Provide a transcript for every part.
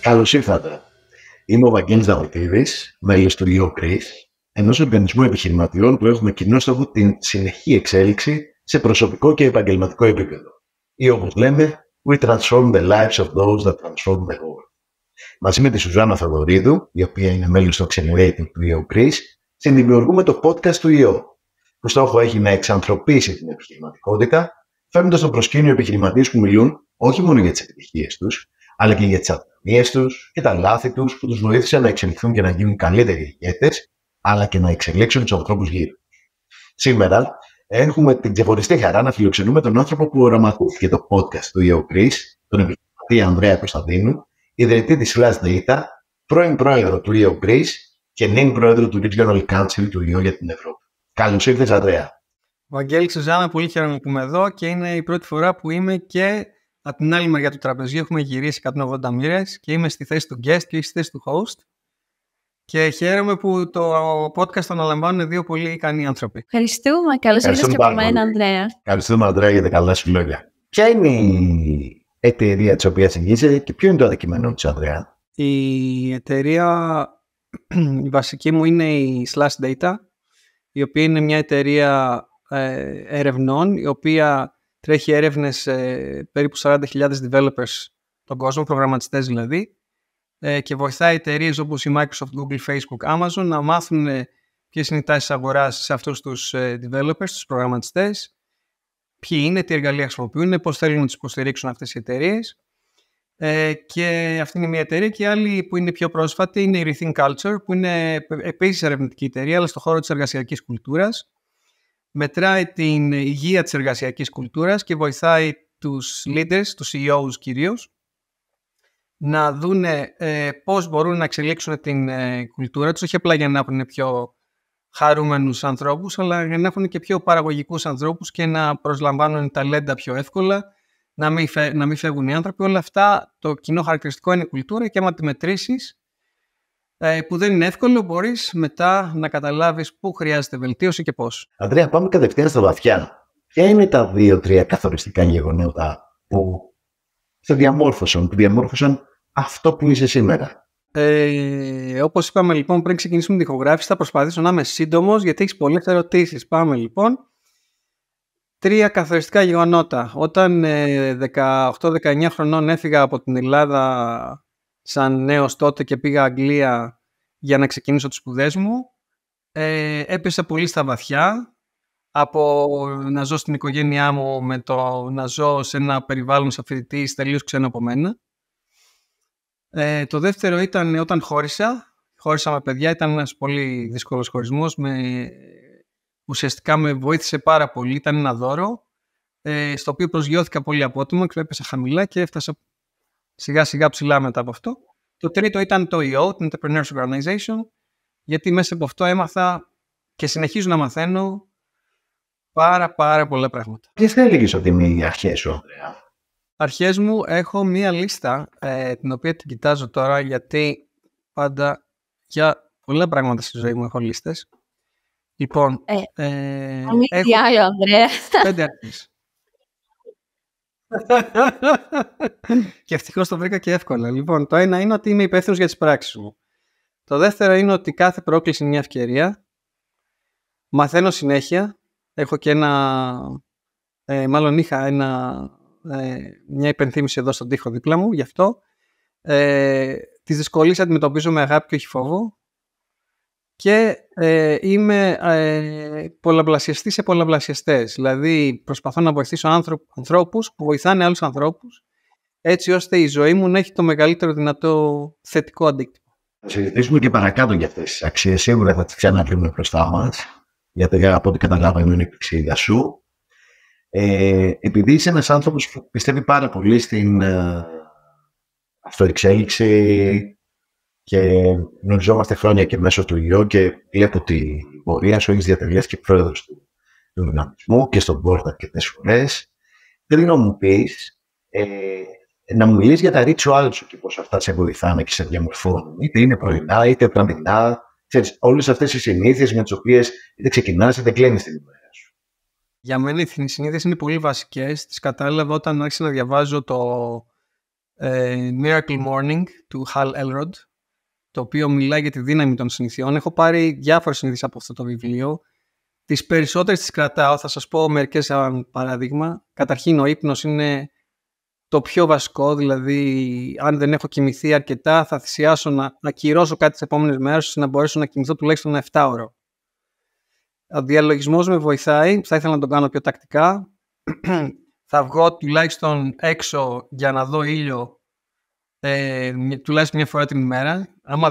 Καλώς ήρθατε. Είμαι ο Βαγγέλης Δαμητίδης, μέλος του EO Greece, ενός οργανισμού επιχειρηματιών που έχουμε κοινό στόχο την συνεχή εξέλιξη σε προσωπικό και επαγγελματικό επίπεδο. Ή όπως λέμε, we transform the lives of those that transform the world. Μαζί με τη Σουζάννα Θοδωρίδου, η οποία είναι μέλος του Accelerating του EO Greece, συνδημιουργούμε το podcast του EO, που στόχο έχει να εξανθρωπίσει την επιχειρηματικότητα, φέρνοντας στο προσκήνιο επιχειρηματίες που μιλούν όχι μόνο για τις επιτυχίες τους, αλλά και για τις αδυναμίες τους και τα λάθη τους που τους βοήθησαν να εξελιχθούν και να γίνουν καλύτεροι ηγέτες, αλλά και να εξελίξουν τους ανθρώπους γύρω τους. Σήμερα έχουμε την ξεχωριστή χαρά να φιλοξενούμε τον άνθρωπο που οραματίστηκε το podcast του EO Greece, τον επιχειρηματή Ανδρέα Κωνσταντίνου, ιδρυτή της Flash Data, πρώην πρόεδρο του EO Greece και νυν πρόεδρο του Regional Council του EO για την Ευρώπη. Καλώς ήρθες, Ανδρέα. Βαγγέλη, Σουζάννα, πολύ χαίρομαι που είμαι εδώ και είναι η πρώτη φορά που είμαι και από την άλλη μεριά του τραπεζιού. Έχουμε γυρίσει 180 μοίρες και είμαι στη θέση του guest και στη θέση του host. Και χαίρομαι που το podcast το αναλαμβάνουν δύο πολύ ικανοί άνθρωποι. Ευχαριστούμε. Καλώς ήρθες και από μένα, Ανδρέα. Ευχαριστούμε, Ανδρέα, για τα καλά σου λόγια. Ποια είναι η εταιρεία της οποίας εγγύησε και ποιο είναι το αντικείμενο της, Ανδρέα? Η εταιρεία, η βασική μου είναι η Slash Data, η οποία είναι μια εταιρεία ερευνών, η οποία τρέχει έρευνες περίπου 40.000 developers τον κόσμο, προγραμματιστές δηλαδή, και βοηθάει εταιρείες όπως η Microsoft, Google, Facebook, Amazon να μάθουν ποιες είναι οι τάσεις αγοράς σε αυτούς τους developers, τους προγραμματιστές, ποιοι είναι, τι εργαλεία χρησιμοποιούν, πώς θέλουν να τους υποστηρίξουν αυτές οι εταιρείες. Και αυτή είναι μια εταιρεία, και η άλλη που είναι πιο πρόσφατη είναι η Rethink Culture, που είναι επίσης ερευνητική εταιρεία, αλλά στον χώρο της εργασιακής κουλτούρας. Μετράει την υγεία της εργασιακής κουλτούρας και βοηθάει τους leaders, τους CEOs κυρίως, να δούνε πώς μπορούν να εξελίξουν την κουλτούρα τους, όχι απλά για να έχουν πιο χαρούμενους ανθρώπους, αλλά για να έχουν και πιο παραγωγικούς ανθρώπους και να προσλαμβάνουν ταλέντα πιο εύκολα, να μην φεύγουν οι άνθρωποι. Όλα αυτά, το κοινό χαρακτηριστικό είναι η κουλτούρα, και άμα τη μετρήσεις, που δεν είναι εύκολο, μπορείς μετά να καταλάβεις πού χρειάζεται βελτίωση και πώς. Ανδρέα, πάμε κατευθείαν στα βαθιά. Ποια είναι τα 2-3 καθοριστικά γεγονότα που σε διαμόρφωσαν αυτό που είσαι σήμερα? Όπως είπαμε λοιπόν πριν ξεκινήσουμε την ηχογράφηση, θα προσπαθήσω να είμαι σύντομος, γιατί έχεις πολλές ερωτήσεις. Πάμε λοιπόν. 3 καθοριστικά γεγονότα. Όταν 18-19 χρονών έφυγα από την Ελλάδα σαν νέος τότε και πήγα Αγγλία για να ξεκινήσω τις σπουδές μου, έπεσα πολύ στα βαθιά, από να ζω στην οικογένειά μου με το να ζω σε ένα περιβάλλον σαν φοιτητής τελείως ξένο από μένα. Το δεύτερο ήταν όταν χώρισα με παιδιά. Ήταν ένας πολύ δύσκολος χωρισμός, ουσιαστικά με βοήθησε πάρα πολύ, ήταν ένα δώρο, στο οποίο προσγειώθηκα πολύ απότομα και έπεσα χαμηλά και έφτασα σιγά σιγά ψηλά μετά από αυτό. Το τρίτο ήταν το EO, την Entrepreneurs Organization, γιατί μέσα από αυτό έμαθα και συνεχίζω να μαθαίνω πάρα πολλά πράγματα. Ποιες θα έλεγες ότι είναι οι αρχές σου, Ανδρέα? Αρχές μου, έχω μία λίστα, την οποία την κοιτάζω τώρα, γιατί πάντα για πολλά πράγματα στη ζωή μου έχω λίστες. Λοιπόν, Τι άλλο, Ανδρέα? 5 αρχές. Και ευτυχώς το βρήκα και εύκολα. Λοιπόν, το ένα είναι ότι είμαι υπεύθυνος για τις πράξεις μου. Το δεύτερο είναι ότι κάθε πρόκληση είναι μια ευκαιρία. Μαθαίνω συνέχεια. Έχω και είχα μια υπενθύμηση εδώ στον τοίχο δίπλα μου γι' αυτό. Τις δυσκολίες αντιμετωπίζω με αγάπη και όχι φόβο. Και είμαι πολλαπλασιαστής σε πολλαπλασιαστές. Δηλαδή προσπαθώ να βοηθήσω ανθρώπους που βοηθάνε άλλους ανθρώπους, έτσι ώστε η ζωή μου να έχει το μεγαλύτερο δυνατό θετικό αντίκτυπο. Θα συζητήσουμε και παρακάτω για αυτές τις αξίες. Σίγουρα θα τις ξανακρίνουμε μπροστά μας, γιατί από ό,τι καταλάβαμε είναι η εξήγια σου. Επειδή είσαι ένας άνθρωπος που πιστεύει πάρα πολύ στην αυτοεξέλιξη και γνωριζόμαστε χρόνια και μέσω του EO, και βλέπω την πορεία σου, έχεις διατελέσει και πρόεδρος του οργανισμού και στον board αρκετές φορές. Θέλω να μου πεις, να μου μιλήσεις για τα rituals σου και πώς αυτά σε βοηθάνε και σε διαμορφώνουν. Είτε είναι πρωινά, είτε βραδινά. Ξέρεις, όλες αυτές οι συνήθειες με τις οποίες είτε ξεκινάς είτε κλείνεις την ημέρα σου. Για μένα οι συνήθειες είναι πολύ βασικές. Τις κατάλαβα όταν άρχισα να διαβάζω Miracle Morning του Hal Elrod, το οποίο μιλάει για τη δύναμη των συνηθιών. Έχω πάρει διάφορες συνήθειες από αυτό το βιβλίο. Τις περισσότερες τις κρατάω, θα σας πω μερικές σαν παράδειγμα. Καταρχήν ο ύπνος είναι το πιο βασικό, δηλαδή αν δεν έχω κοιμηθεί αρκετά θα θυσιάσω να ακυρώσω κάτι τις επόμενες μέρες ώστε να μπορέσω να κοιμηθώ τουλάχιστον 7 ώρες. Ο διαλογισμός με βοηθάει, θα ήθελα να τον κάνω πιο τακτικά. Θα βγω τουλάχιστον έξω για να δω ήλιο τουλάχιστον μια φορά την ημέρα. Άμα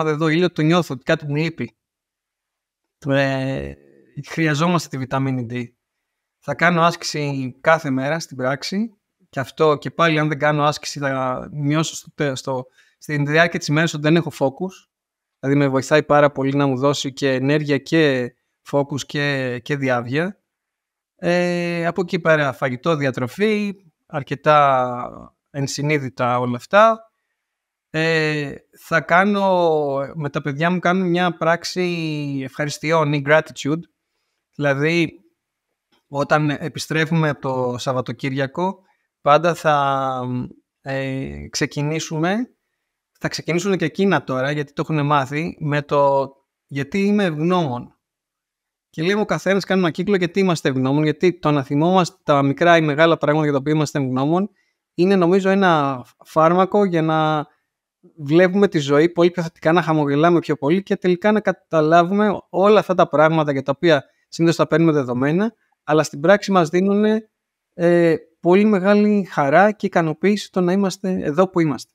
δεν δω ήλιο, το νιώθω ότι κάτι μου λείπει. Χρειαζόμαστε τη βιταμίνη D. Θα κάνω άσκηση κάθε μέρα στην πράξη και αυτό και πάλι αν δεν κάνω άσκηση θα μειώσω στην διάρκεια της ημέρας ότι δεν έχω focus. Δηλαδή με βοηθάει πάρα πολύ να μου δώσει και ενέργεια και focus και διάβγεια. Από εκεί πέρα φαγητό, διατροφή, αρκετά ενσυνείδητα όλα αυτά. Θα κάνω, με τα παιδιά μου κάνω μια πράξη ευχαριστειών ή gratitude. Δηλαδή όταν επιστρέφουμε από το Σαββατοκύριακο πάντα θα ξεκινήσουμε. Θα ξεκινήσουν και εκείνα τώρα γιατί το έχουν μάθει με το γιατί είμαι ευγνώμων. Και λίγο ο καθένας κάνει ένα κύκλο γιατί είμαστε ευγνώμων, γιατί το να θυμόμαστε τα μικρά ή μεγάλα πράγματα για τα οποία είμαστε ευγνώμων είναι νομίζω ένα φάρμακο για να βλέπουμε τη ζωή πολύ πιο θετικά, να χαμογελάμε πιο πολύ και τελικά να καταλάβουμε όλα αυτά τα πράγματα για τα οποία συνήθως τα παίρνουμε δεδομένα, αλλά στην πράξη μας δίνουν πολύ μεγάλη χαρά και ικανοποίηση το να είμαστε εδώ που είμαστε.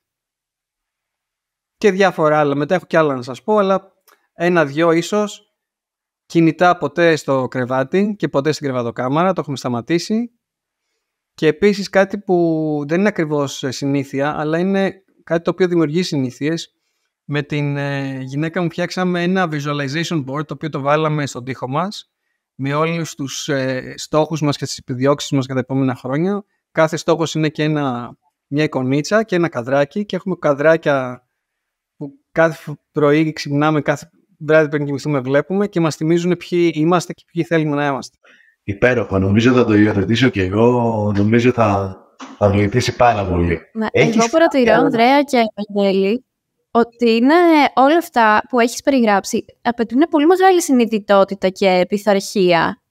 Και διάφορα άλλα. Μετά έχω κι άλλα να σας πω, αλλά 1-2 ίσως. Κινητά ποτέ στο κρεβάτι και ποτέ στην κρεβατοκάμαρα, το έχουμε σταματήσει. Και επίσης κάτι που δεν είναι ακριβώς συνήθεια, αλλά είναι κάτι το οποίο δημιουργεί συνήθειες. Με την γυναίκα μου φτιάξαμε ένα visualization board, το οποίο το βάλαμε στον τοίχο μας, με όλους τους στόχους μας και τις επιδιώξεις μας για τα επόμενα χρόνια. Κάθε στόχος είναι και μια εικονίτσα και ένα καδράκι και έχουμε καδράκια που κάθε πρωί ξυπνάμε, κάθε βράδυ πριν κοιμηθούμε βλέπουμε και μας θυμίζουν ποιοι είμαστε και ποιοι θέλουμε να είμαστε. Υπέροχο. Νομίζω θα το υιοθετήσω και εγώ. Νομίζω θα βοηθήσει πάρα πολύ. Εγώ παρατηρώ, Ανδρέα και Ευαγγέλη, ότι είναι όλα αυτά που έχεις περιγράψει απαιτούν πολύ μεγάλη συνειδητότητα και πειθαρχία.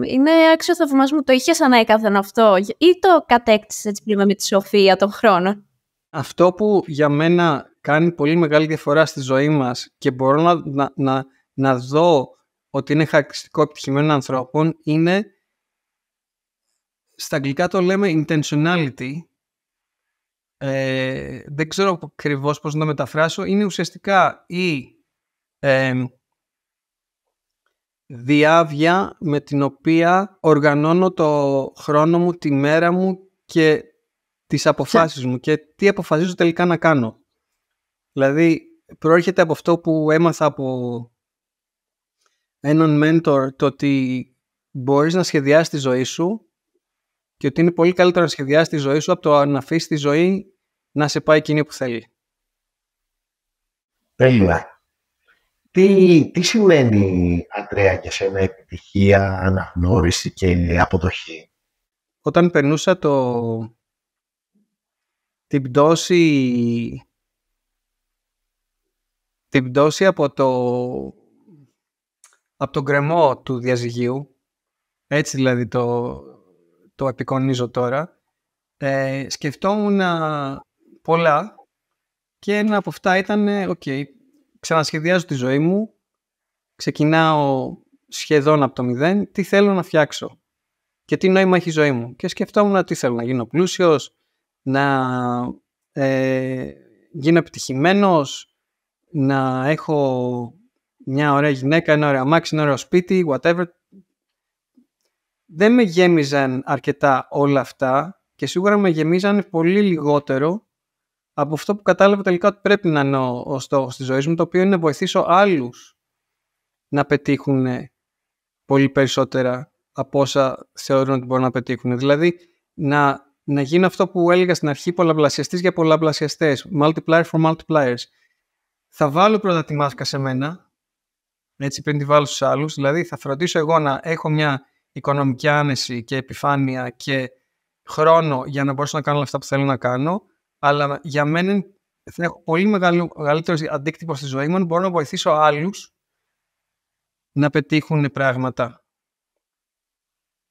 Είναι άξιο θαυμασμού. Το είχες ανέκαθεν αυτό ή το κατέκτησες έτσι πλήμα με τη σοφία των χρόνων? Αυτό που για μένα κάνει πολύ μεγάλη διαφορά στη ζωή μας και μπορώ να δω ότι είναι χαρακτηριστικό επιτυχημένων ανθρώπων είναι, στα αγγλικά το λέμε intentionality. Δεν ξέρω ακριβώς πώς να το μεταφράσω. Είναι ουσιαστικά η διάβια με την οποία οργανώνω το χρόνο μου, τη μέρα μου και τις αποφάσεις μου και τι αποφασίζω τελικά να κάνω. Δηλαδή προέρχεται από αυτό που έμαθα από έναν mentor, το ότι μπορείς να σχεδιάσεις τη ζωή σου και ότι είναι πολύ καλύτερο να σχεδιάσεις τη ζωή σου από το να αφήσεις τη ζωή να σε πάει εκείνη που θέλει. Τέλεια. Τι σημαίνει, Ανδρέα, για σένα επιτυχία, αναγνώριση και αποδοχή? Όταν περνούσα την πτώση από τον γκρεμό του διαζυγίου, έτσι δηλαδή το απεικονίζω τώρα, σκεφτόμουν πολλά και ένα από αυτά ήταν ξανασχεδιάζω τη ζωή μου, ξεκινάω σχεδόν από το 0, τι θέλω να φτιάξω και τι νόημα έχει η ζωή μου. Και σκεφτόμουν τι θέλω, να γίνω πλούσιος, να γίνω επιτυχημένος, να έχω μια ωραία γυναίκα, ένα ωραίο αμάξι, ένα ωραίο σπίτι, whatever. Δεν με γέμιζαν αρκετά όλα αυτά και σίγουρα με γεμίζαν πολύ λιγότερο από αυτό που κατάλαβα τελικά ότι πρέπει να είναι ο στόχος της ζωής μου, το οποίο είναι να βοηθήσω άλλους να πετύχουν πολύ περισσότερα από όσα θεωρούν ότι μπορούν να πετύχουν. Δηλαδή να γίνω αυτό που έλεγα στην αρχή, πολλαπλασιαστής για πολλαπλασιαστές, multiplier for multipliers. Θα βάλω πρώτα τη μάσκα σε μένα, έτσι πριν τη βάλω στους άλλους, δηλαδή θα φροντίσω εγώ να έχω μια οικονομική άνεση και επιφάνεια και χρόνο για να μπορέσω να κάνω όλα αυτά που θέλω να κάνω, Αλλά για μένα θα έχω πολύ μεγαλύτερο αντίκτυπο στη ζωή μου, μπορώ να βοηθήσω άλλους να πετύχουν πράγματα.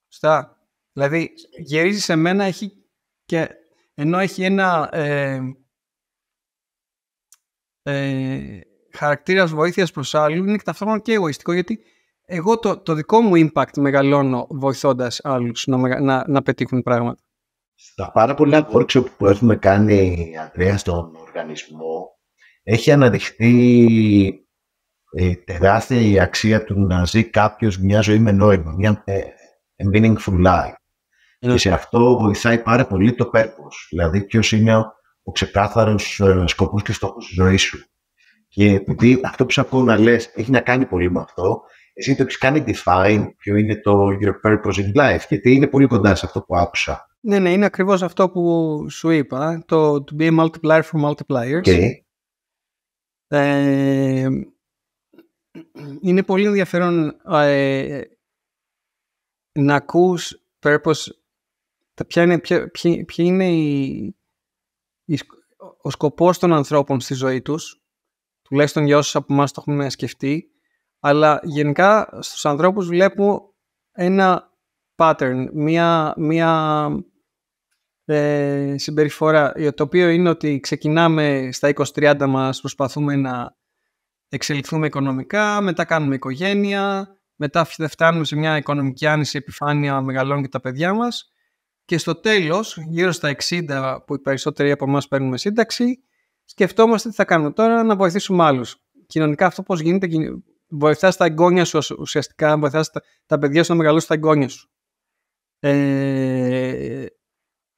Σωστά. Δηλαδή, γυρίζει σε μένα, ενώ έχει ένα χαρακτήρας βοήθειας προς άλλους, είναι ταυτόχρονα και εγωιστικό, γιατί εγώ το δικό μου impact μεγαλώνω βοηθώντας άλλους να πετύχουν πράγματα. Στα πάρα πολλά workshop που έχουμε κάνει, Ανδρέα, στον οργανισμό, έχει αναδειχθεί τεράστια η αξία του να ζει κάποιος μια ζωή με νόημα, μια meaningful life. Και σε αυτό βοηθάει πάρα πολύ το purpose, δηλαδή ποιος είναι ο ξεκάθαρος σκοπός και στόχος της ζωής σου. Και επειδή αυτό που σου ακούω να λες έχει να κάνει πολύ με αυτό, εσύ το έχεις κάνει define ποιο είναι το your purpose in life, γιατί είναι πολύ κοντά σε αυτό που άκουσα. Ναι, είναι ακριβώς αυτό που σου είπα, το to be a multiplier for multipliers. Okay. Είναι πολύ ενδιαφέρον να ακούς purpose, ποια είναι ο σκοπός των ανθρώπων στη ζωή τους, τουλάχιστον για όσους από εμάς το έχουμε σκεφτεί, αλλά γενικά στους ανθρώπους βλέπω ένα pattern, μία συμπεριφορά, το οποίο είναι ότι ξεκινάμε στα 20-30 μας, προσπαθούμε να εξελιχθούμε οικονομικά, μετά κάνουμε οικογένεια, μετά φτάνουμε σε μια οικονομική άνηση, επιφάνεια, μεγαλώνουν και τα παιδιά μας και στο τέλος, γύρω στα 60 που οι περισσότεροι από εμάς παίρνουμε σύνταξη, σκεφτόμαστε τι θα κάνουμε τώρα, να βοηθήσουμε άλλους. Κοινωνικά αυτό πώς γίνεται, βοηθάς τα εγγόνια σου ουσιαστικά, βοηθάς τα παιδιά σου να μεγαλώσουν τα εγγόνια σου.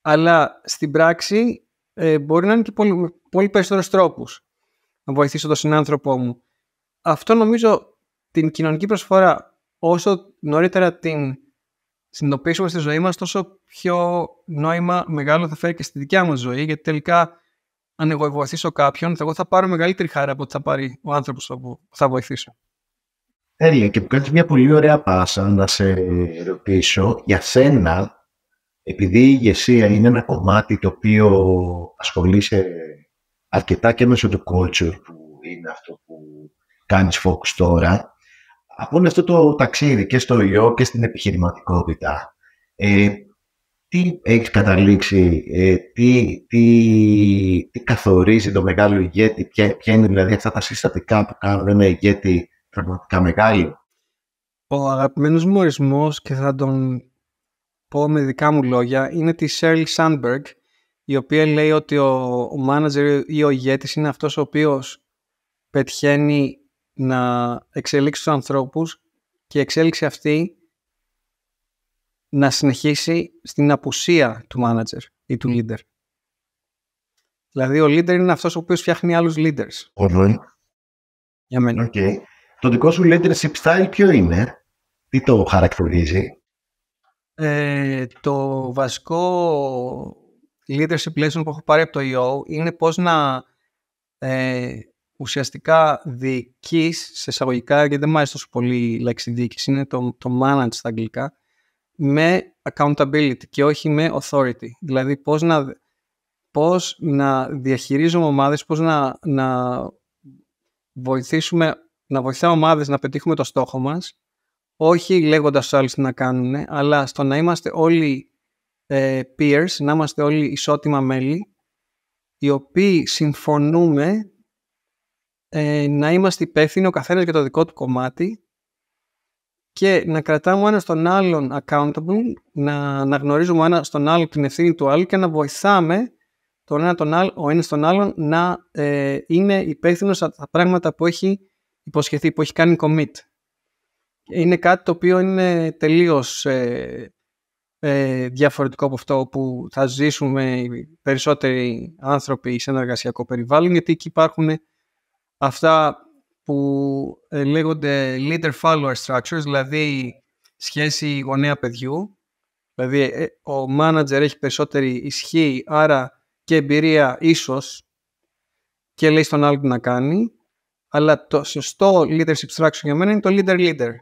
Αλλά στην πράξη μπορεί να είναι και πολύ περισσότερους τρόπους να βοηθήσω τον συνάνθρωπό μου. Αυτό νομίζω την κοινωνική προσφορά, όσο νωρίτερα την συνειδητοποιήσουμε στη ζωή μας, τόσο πιο νόημα μεγάλο θα φέρει και στη δικιά μας ζωή, γιατί τελικά αν εγώ βοηθήσω κάποιον, εγώ θα πάρω μεγαλύτερη χαρά από ότι θα πάρει ο άνθρωπος που θα βοηθήσω. Τέλεια, και που κάνεις μια πολύ ωραία πάσα να σε ρωτήσω για σένα, επειδή η ηγεσία είναι ένα κομμάτι το οποίο ασχολείσαι αρκετά και μέσω του culture, που είναι αυτό που κάνεις focus τώρα, από όλο αυτό το ταξίδι και στο ιό και στην επιχειρηματικότητα, τι έχεις καταλήξει, τι καθορίζει το μεγάλο ηγέτη, ποια είναι δηλαδή αυτά τα συστατικά που κάνουν ένα ηγέτη πραγματικά μεγάλο? Ο αγαπημένος μου ορισμός, και θα τον πω με δικά μου λόγια, είναι τη Sheryl Sandberg, η οποία λέει ότι ο manager ή ο ηγέτης είναι αυτός ο οποίος πετυχαίνει να εξελίξει τους ανθρώπους και η εξέλιξη αυτή να συνεχίσει στην απουσία του manager ή του leader. Δηλαδή ο leader είναι αυτός ο οποίος φτιάχνει άλλους leaders. Για μένα. Okay. Το δικό σου leadership style ποιο είναι? Τι το χαρακτηρίζει? Το βασικό leadership lesson που έχω πάρει από το EO είναι πώς να ουσιαστικά διοικείς, σε εισαγωγικά, γιατί δεν μου αρέσει τόσο πολύ η λέξη διοίκηση, είναι το manage στα αγγλικά, με accountability και όχι με authority. Δηλαδή πώς να διαχειρίζουμε ομάδες, πώς να βοηθάμε ομάδες να πετύχουμε το στόχο μας, όχι λέγοντας στους άλλους τι να κάνουν, αλλά στο να είμαστε όλοι peers, να είμαστε όλοι ισότιμα μέλη, οι οποίοι συμφωνούμε να είμαστε υπεύθυνοι ο καθένας για το δικό του κομμάτι και να κρατάμε ο ένας τον άλλον accountable, να γνωρίζουμε ο ένας τον άλλον την ευθύνη του άλλου και να βοηθάμε ο ένας τον άλλον να είναι υπεύθυνος από τα πράγματα που έχει υποσχεθεί, που έχει κάνει commit. Είναι κάτι το οποίο είναι τελείως διαφορετικό από αυτό που θα ζήσουμε οι περισσότεροι άνθρωποι σε ένα εργασιακό περιβάλλον, γιατί εκεί υπάρχουν αυτά που λέγονται leader-follower structures, δηλαδή σχέση γονέα-παιδιού. Δηλαδή ο manager έχει περισσότερη ισχύ, άρα και εμπειρία ίσως, και λέει στον άλλο τι να κάνει, αλλά το σωστό leadership structure για μένα είναι το leader-leader.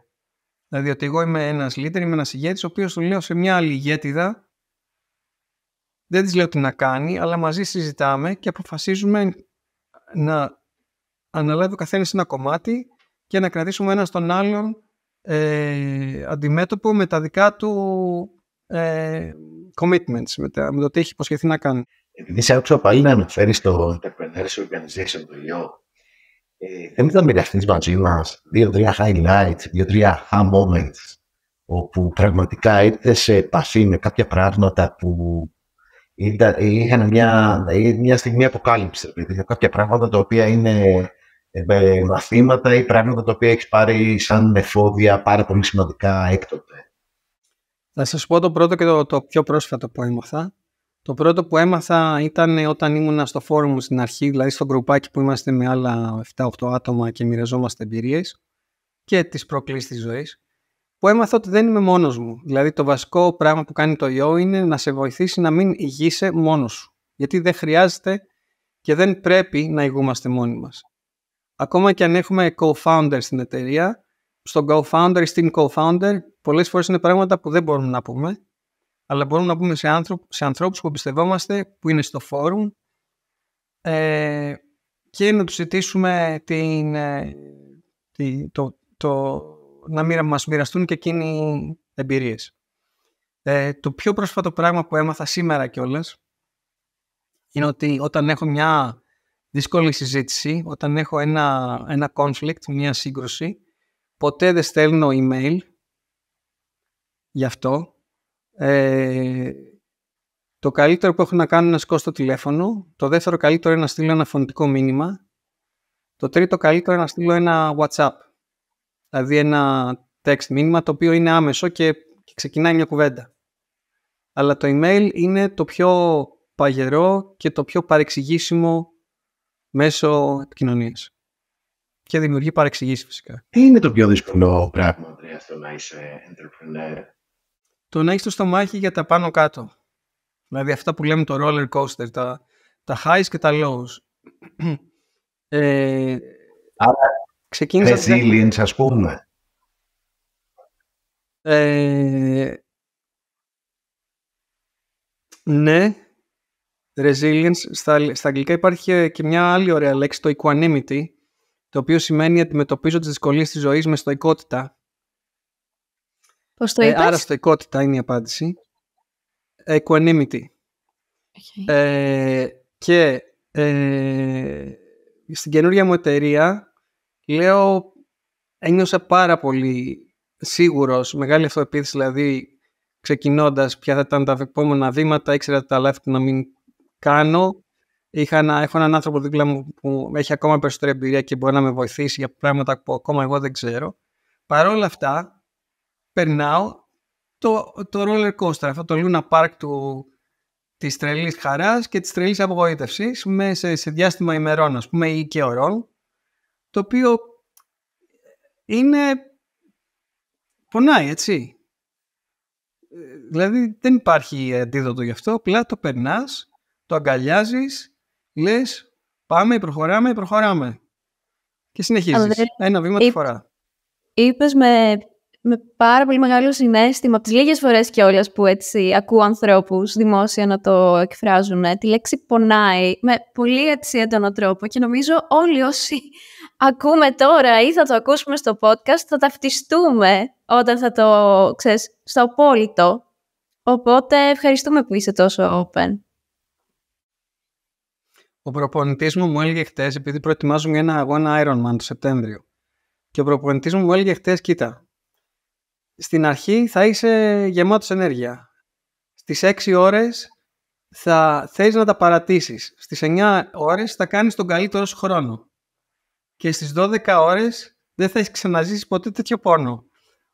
Δηλαδή ότι εγώ είμαι ένας leader, είμαι ένας ηγέτης, ο οποίος του λέω σε μια άλλη ηγέτιδα δεν της λέω τι να κάνει, αλλά μαζί συζητάμε και αποφασίζουμε να αναλάβει ο καθένας ένα κομμάτι και να κρατήσουμε ένα τον άλλον αντιμέτωπο με τα δικά του commitments, με το τι έχει υποσχεθεί να κάνει. Επειδή σε άκουσα πάλι να αναφέρεις το Entrepreneurship Organization, το ΙΟ, θέλεις να μοιραστείς μαζί μας 2-3 highlights, 2-3 aha moments, όπου πραγματικά ήρθε σε επαφή με κάποια πράγματα που είχαν μια στιγμή αποκάλυψη, κάποια πράγματα τα οποία είναι μαθήματα ή πράγματα τα οποία έχεις πάρει σαν εφόδια πάρα πολύ σημαντικά έκτοτε. Θα σας πω το πρώτο και το πιο πρόσφατο που έμαθα. Το πρώτο που έμαθα ήταν όταν ήμουνα στο φόρουμ στην αρχή, δηλαδή στο γκρουπάκι που είμαστε με άλλα 7-8 άτομα και μοιραζόμαστε εμπειρίες και τις προκλήσεις της ζωής, που έμαθα ότι δεν είμαι μόνος μου. Δηλαδή το βασικό πράγμα που κάνει το ΙΟ είναι να σε βοηθήσει να μην ηγείσαι μόνος σου. Γιατί δεν χρειάζεται και δεν πρέπει να ηγούμαστε μόνοι μας. Ακόμα και αν έχουμε co-founder στην εταιρεία, στον co-founder ή στην co-founder, πολλές φορές είναι πράγματα που δεν μπορούμε να πούμε, αλλά μπορούμε να πούμε σε ανθρώπους που εμπιστευόμαστε, που είναι στο φόρουμ, και να τους ζητήσουμε να μας μοιραστούν και εκείνοι εμπειρίες. Το πιο πρόσφατο πράγμα που έμαθα σήμερα κιόλας είναι ότι όταν έχω μια δύσκολη συζήτηση, όταν έχω ένα conflict, μια σύγκρουση, ποτέ δεν στέλνω email γι' αυτό. Το καλύτερο που έχω να κάνω είναι να σηκώσω το τηλέφωνο. Το δεύτερο καλύτερο είναι να στείλω ένα φωνητικό μήνυμα. Το τρίτο καλύτερο είναι να στείλω ένα WhatsApp. Δηλαδή ένα text μήνυμα το οποίο είναι άμεσο και ξεκινάει μια κουβέντα. Αλλά το email είναι το πιο παγερό και το πιο παρεξηγήσιμο μέσω επικοινωνίας. Και δημιουργεί παρεξηγήσεις φυσικά. Τι είναι το πιο δύσκολο πράγμα, Ανδρέα, στο να είσαι entrepreneur? Το να έχεις το στομάχι για τα πάνω κάτω. Δηλαδή αυτά που λέμε το roller coaster, τα highs και τα lows. Άρα, ξεκίνησα resilience, ας πούμε. Ναι, resilience. Στα αγγλικά υπάρχει και μια άλλη ωραία λέξη, το equanimity, το οποίο σημαίνει αντιμετωπίζω τις δυσκολίες της ζωής με στοικότητα. Πώς το είπες? Άρα στοικότητα είναι η απάντηση. Equanimity. Okay. Και στην καινούργια μου εταιρεία ένιωσα πάρα πολύ σίγουρος, μεγάλη αυτοεπίθεση, δηλαδή ξεκινώντας ποια θα ήταν τα επόμενα βήματα, ήξερα τα λάθη που να μην κάνω. Έχω έναν άνθρωπο δίπλα μου που έχει ακόμα περισσότερη εμπειρία και μπορεί να με βοηθήσει για πράγματα που ακόμα εγώ δεν ξέρω. Παρ' όλα αυτά, περνάω το roller coaster, αυτό το Luna Park της τρελής χαράς και της τρελής απογοήτευσης σε διάστημα ημερών, ας πούμε, ή και ωρών, το οποίο πονάει, έτσι. Δηλαδή δεν υπάρχει αντίδοτο γι' αυτό, απλά το περνάς, το αγκαλιάζεις, λες πάμε, προχωράμε και συνεχίζεις ένα βήμα τη φορά. Είπες με πάρα πολύ μεγάλο συναίσθημα, από τις λίγες φορές κιόλας που έτσι ακούω ανθρώπους δημόσια να το εκφράζουν, τη λέξη πονάει με πολύ έτσι έντονο τρόπο και νομίζω όλοι όσοι ακούμε τώρα ή θα το ακούσουμε στο podcast θα ταυτιστούμε όταν θα το ξέρεις στο απόλυτο. Οπότε ευχαριστούμε που είσαι τόσο open. Ο προπονητής μου έλεγε χτες, επειδή προετοιμάζουμε ένα αγώνα Ironman το Σεπτέμβριο, και ο προπονητής μου έλεγε χτες, κοίτα, στην αρχή θα είσαι γεμάτος ενέργεια. Στις 6 ώρες θα θέλεις να τα παρατήσεις. Στις 9 ώρες θα κάνεις τον καλύτερο σου χρόνο. Και στις 12 ώρες δεν θα έχεις ξαναζήσεις ποτέ τέτοιο πόνο.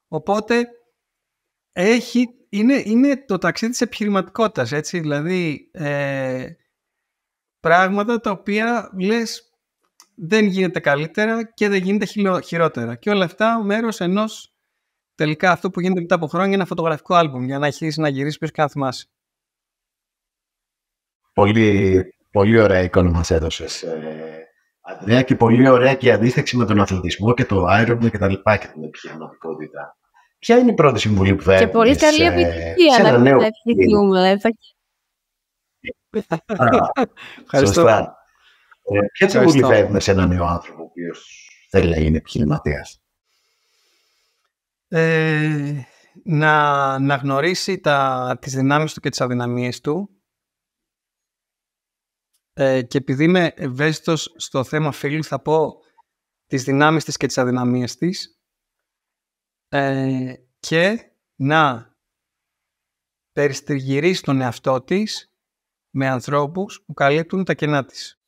Οπότε είναι το ταξίδι της επιχειρηματικότητας, έτσι. Δηλαδή πράγματα τα οποία λες δεν γίνεται καλύτερα και δεν γίνεται χειρότερα. Και όλα αυτά μέρος ενός τελικά αυτό που γίνεται μετά από χρόνια, ένα φωτογραφικό άλμπουμ για να έχεις να γυρίσεις πίσω και να θυμάσαι. Πολύ, πολύ ωραία εικόνα μας έδωσες, Ανδρέα, και πολύ ωραία και η αντίστοιξη με τον αθλητισμό και το Ironman και τα λοιπά και την επιχειρηματικότητα. Ποια είναι η πρώτη συμβουλή που θα έδωσες? Και πολύ καλή επιτυχία να ευχηθούμε. Σωστά. Ποια συμβουλή θα έδινε σε έναν νέο άνθρωπο ο οποίος θέλει να γίνει επιχειρηματίας? Να γνωρίσει τις δυνάμεις του και τις αδυναμίες του, και επειδή είμαι ευαίσθητος στο θέμα φίλου, θα πω τις δυνάμεις της και τις αδυναμίες της, και να περιστριγυρίσει τον εαυτό της με ανθρώπους που καλύπτουν τα κενά της.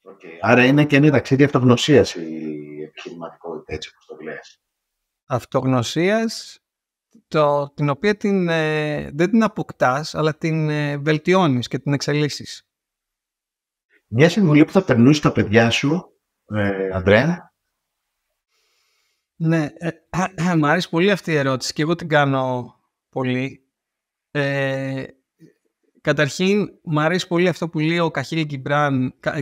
Okay. Άρα είναι και ένα ταξίδι αυτογνωσίας η επιχειρηματικότητα, έτσι όπως το λες. Αυτογνωσίας, την οποία δεν την αποκτάς, αλλά την βελτιώνεις και την εξελίσσεις. Μια συμβουλή που θα περνούσε στα παιδιά σου, Ανδρέα? Ναι, μου αρέσει πολύ αυτή η ερώτηση και εγώ την κάνω πολύ. Καταρχήν, μου αρέσει πολύ αυτό που λέει ο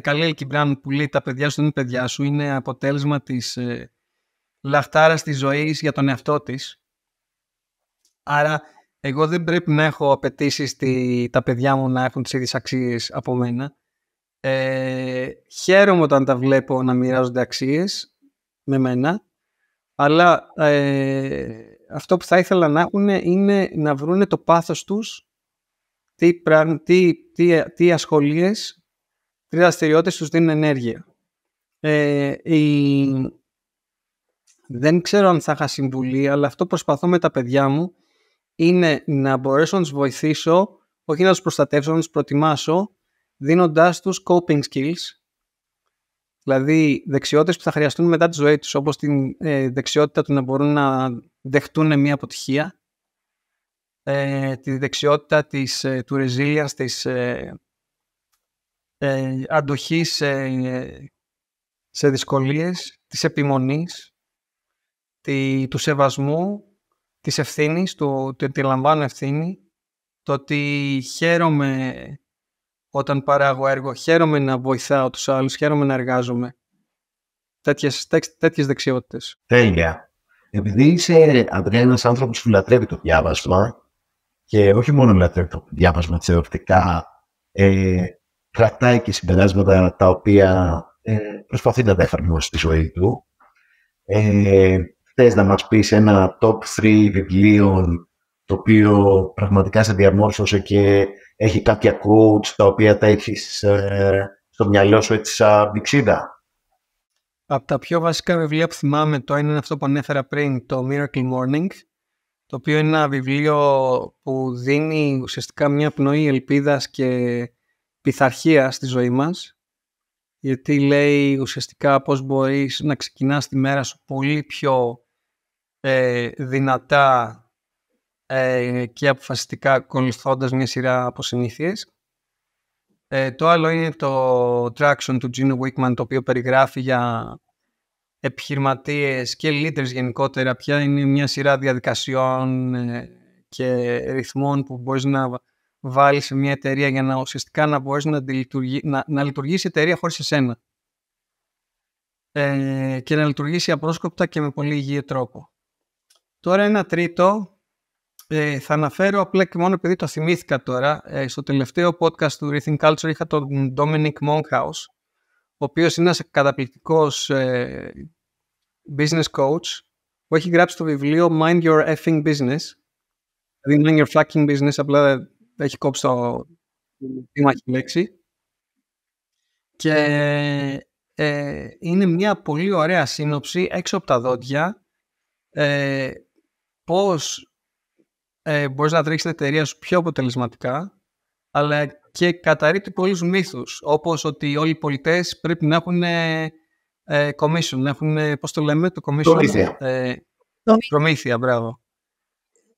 Καλέλ Γκιμπράν, που λέει τα παιδιά σου δεν είναι παιδιά σου, είναι αποτέλεσμα της λαχτάρας της ζωής για τον εαυτό της. Άρα, εγώ δεν πρέπει να έχω απαιτήσεις τα παιδιά μου να έχουν τις ίδιες αξίες από μένα. Χαίρομαι όταν τα βλέπω να μοιράζονται αξίες με μένα, αλλά αυτό που θα ήθελα να έχουν είναι να βρούνε το πάθος τους, τι ασχολίες, τι δραστηριότητες τους δίνουν ενέργεια. Δεν ξέρω αν θα είχα συμβουλή, αλλά αυτό που προσπαθώ με τα παιδιά μου είναι να μπορέσω να τους βοηθήσω, όχι να τους προστατεύσω, να τους προετοιμάσω, δίνοντάς τους coping skills, δηλαδή δεξιότητες που θα χρειαστούν μετά τη ζωή τους, όπως την δεξιότητα του να μπορούν να δεχτούν μια αποτυχία, τη δεξιότητα του resilience, της αντοχής σε δυσκολίες, της επιμονής, του σεβασμού, της ευθύνης, του ότι λαμβάνω ευθύνη, το ότι χαίρομαι όταν παράγω έργο, χαίρομαι να βοηθάω τους άλλους, χαίρομαι να εργάζομαι. Τέτοιες δεξιότητες. Τέλεια. Επειδή είσαι, Ανδρέα, ένας άνθρωπος που λατρεύει το διάβασμα, και όχι μόνο λατρεύει το διάβασμα θεωρητικά, κρατάει και συμπεράσματα τα οποία προσπαθεί να τα εφαρμόσει στη ζωή του. Θες να μας πεις ένα top 3 βιβλίων το οποίο πραγματικά σε διαμόρφωσε και έχει κάποια quotes τα οποία τα έχεις στο μυαλό σου έτσι σαν πηξίδα? Από τα πιο βασικά βιβλία που θυμάμαι, το είναι αυτό που ανέφερα πριν, το Miracle Morning, το οποίο είναι ένα βιβλίο που δίνει ουσιαστικά μια πνοή ελπίδας και πειθαρχία στη ζωή μας, γιατί λέει ουσιαστικά πώς μπορείς να ξεκινάς τη μέρα σου πολύ πιο δυνατά και αποφασιστικά, ακολουθώντας μια σειρά από συνήθειες. Το άλλο είναι το Traction του Gino Wickman, το οποίο περιγράφει για επιχειρηματίες και leaders γενικότερα ποια είναι μια σειρά διαδικασιών και ρυθμών που μπορείς να βάλεις σε μια εταιρεία για να ουσιαστικά να μπορείς να λειτουργήσει η εταιρεία χωρίς εσένα, και να λειτουργήσει απρόσκοπτα και με πολύ υγιή τρόπο. Τώρα ένα τρίτο θα αναφέρω απλά και μόνο επειδή το θυμήθηκα τώρα. Στο τελευταίο podcast του Rethink Culture είχα τον Dominic Monkhouse, ο οποίος είναι ένας καταπληκτικός business coach που έχει γράψει το βιβλίο Mind Your Effing Business, δηλαδή Mind Your Fucking Business, απλά έχει κόψει τη μάχη λέξη, και είναι μια πολύ ωραία σύνοψη έξω από τα δόντια πώς μπορείς να τρέξεις την εταιρεία σου πιο αποτελεσματικά, αλλά και καταρρίπτει πολλούς μύθους, όπως ότι όλοι οι πολιτές πρέπει να έχουν commission, να έχουν, πώς το λέμε, το commission, προμήθεια, μπράβο.